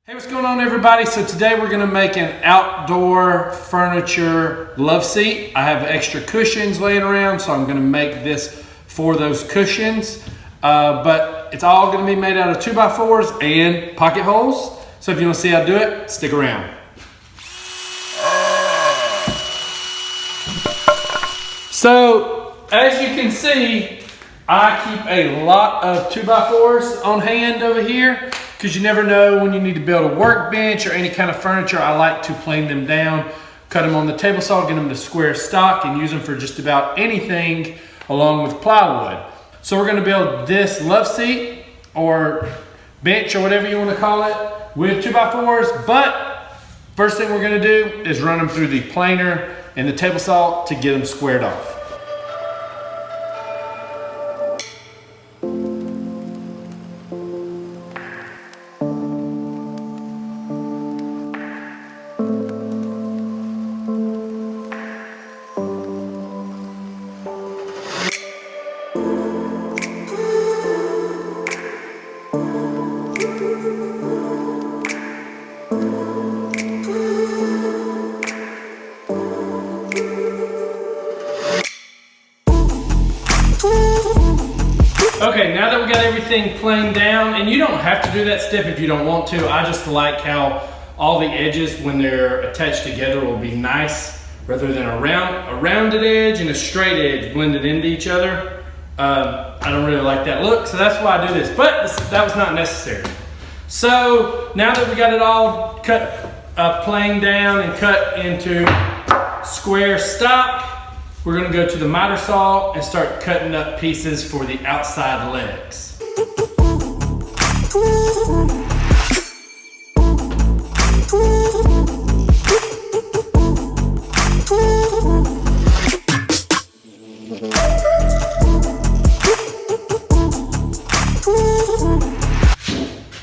Hey, what's going on everybody? So today we're gonna make an outdoor furniture love seat. I have extra cushions laying around, so I'm gonna make this for those cushions. But it's all gonna be made out of 2x4s and pocket holes. So if you wanna see how to do it, stick around. So as you can see, I keep a lot of 2x4s on hand over here, because you never know when you need to build a workbench or any kind of furniture. I like to plane them down, cut them on the table saw, get them to square stock, and use them for just about anything along with plywood. So we're gonna build this love seat or bench or whatever you wanna call it with 2x4s, but first thing we're gonna do is run them through the planer and the table saw to get them squared off. Okay, now that we got everything planed down, and you don't have to do that step if you don't want to. I just like how all the edges, when they're attached together, will be nice rather than a rounded edge and a straight edge blended into each other. I don't really like that look, so that's why I do this, but that was not necessary. So now that we got it all cut, planed down and cut into square stock, we're gonna go to the miter saw and start cutting up pieces for the outside legs.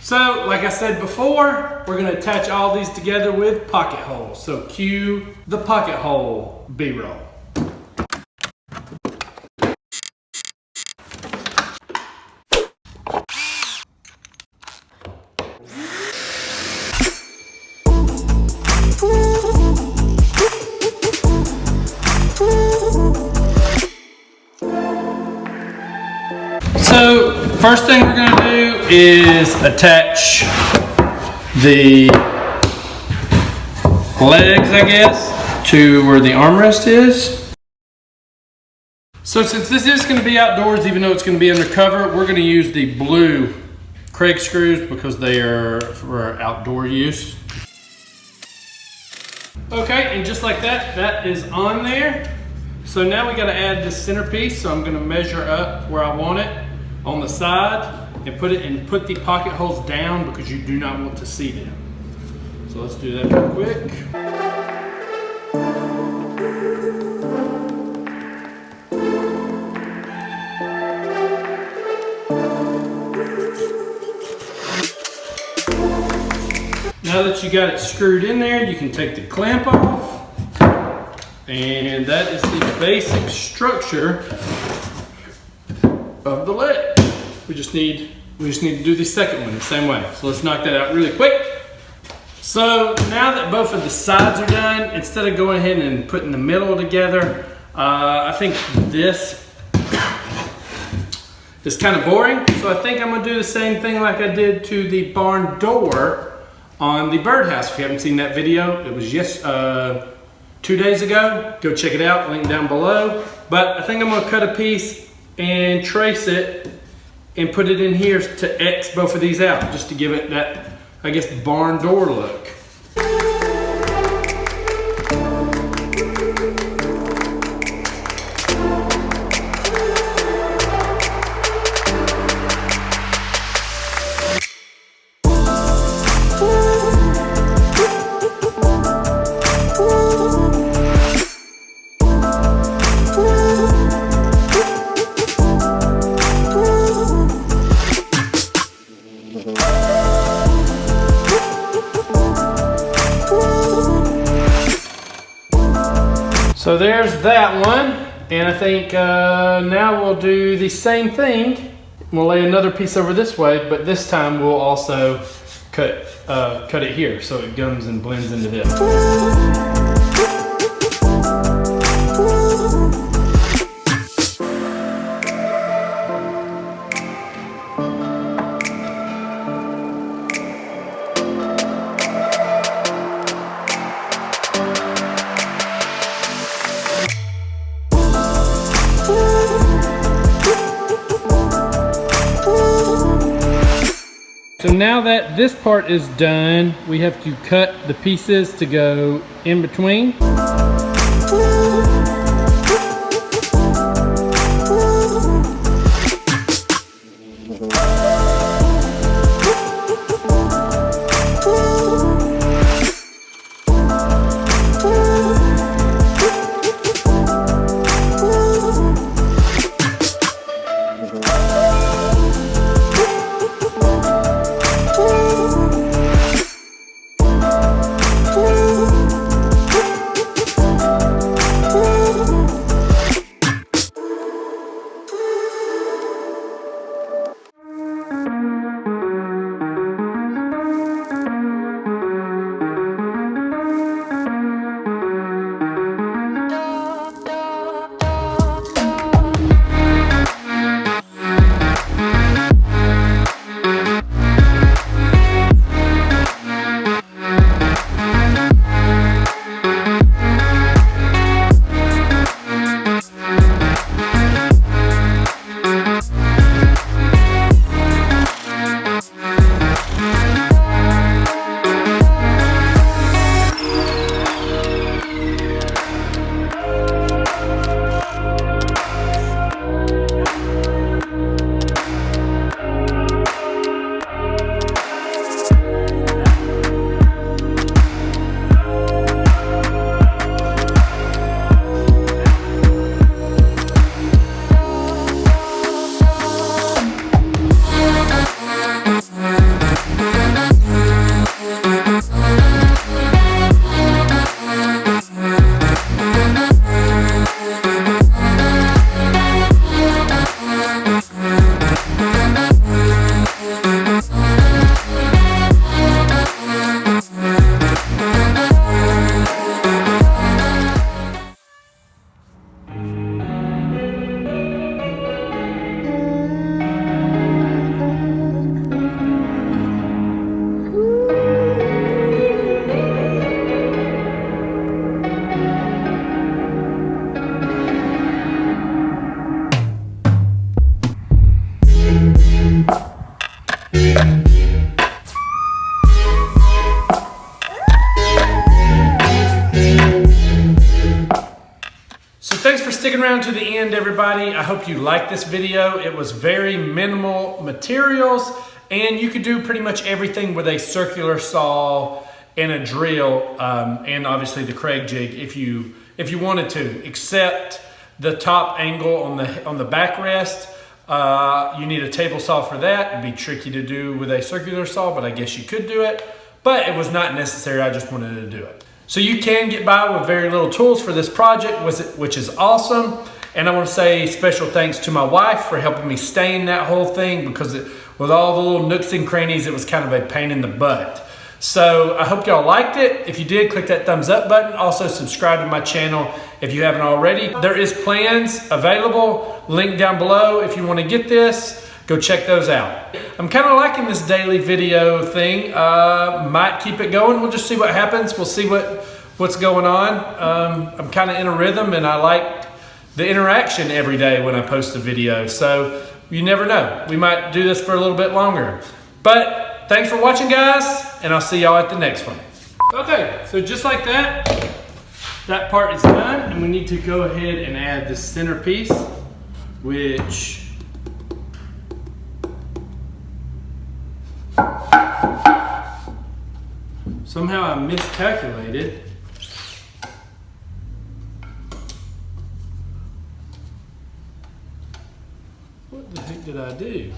So, like I said before, we're gonna attach all these together with pocket holes. So cue the pocket hole B-roll. So first thing we're going to do is attach the legs, I guess, to where the armrest is. So since this is going to be outdoors, even though it's going to be undercover, we're going to use the blue Craig screws because they are for outdoor use. Okay, and just like that, that is on there. So now we got to add this centerpiece. So I'm going to measure up where I want it on the side and put the pocket holes down because you do not want to see them. So let's do that real quick. Now that you got it screwed in there, you can take the clamp off, and that is the basic structure of the leg. We just need to do the second one the same way. So let's knock that out really quick. So now that both of the sides are done, instead of going ahead and putting the middle together, I think this is kind of boring. So I think I'm gonna do the same thing like I did to the barn door on the Birdhouse. If you haven't seen that video, it was 2 days ago. Go check it out, link down below. But I think I'm gonna cut a piece and trace it and put it in here to X both of these out, just to give it that, I guess, barn door look. So there's that one, and I think now we'll do the same thing. We'll lay another piece over this way, but this time we'll also cut it here so it comes and blends into this. So now that this part is done, we have to cut the pieces to go in between. Thanks for sticking around to the end, everybody. I hope you liked this video. It was very minimal materials, and you could do pretty much everything with a circular saw and a drill, and obviously the Craig jig if you wanted to, except the top angle on the backrest. You need a table saw for that. It'd be tricky to do with a circular saw, but I guess you could do it. But it was not necessary. I just wanted to do it. So you can get by with very little tools for this project, which is awesome. And I want to say special thanks to my wife for helping me stain that whole thing, because with all the little nooks and crannies, it was kind of a pain in the butt. So I hope y'all liked it. If you did, click that thumbs up button. Also subscribe to my channel if you haven't already. There is plans available, link down below if you want to get this. Go check those out. I'm kind of liking this daily video thing. Might keep it going. We'll just see what happens. We'll see what's going on. I'm kind of in a rhythm, and I like the interaction every day when I post a video. So you never know. We might do this for a little bit longer. But thanks for watching, guys, and I'll see y'all at the next one. Okay, so just like that, that part is done, and we need to go ahead and add the centerpiece, which somehow I miscalculated. What the heck did I do?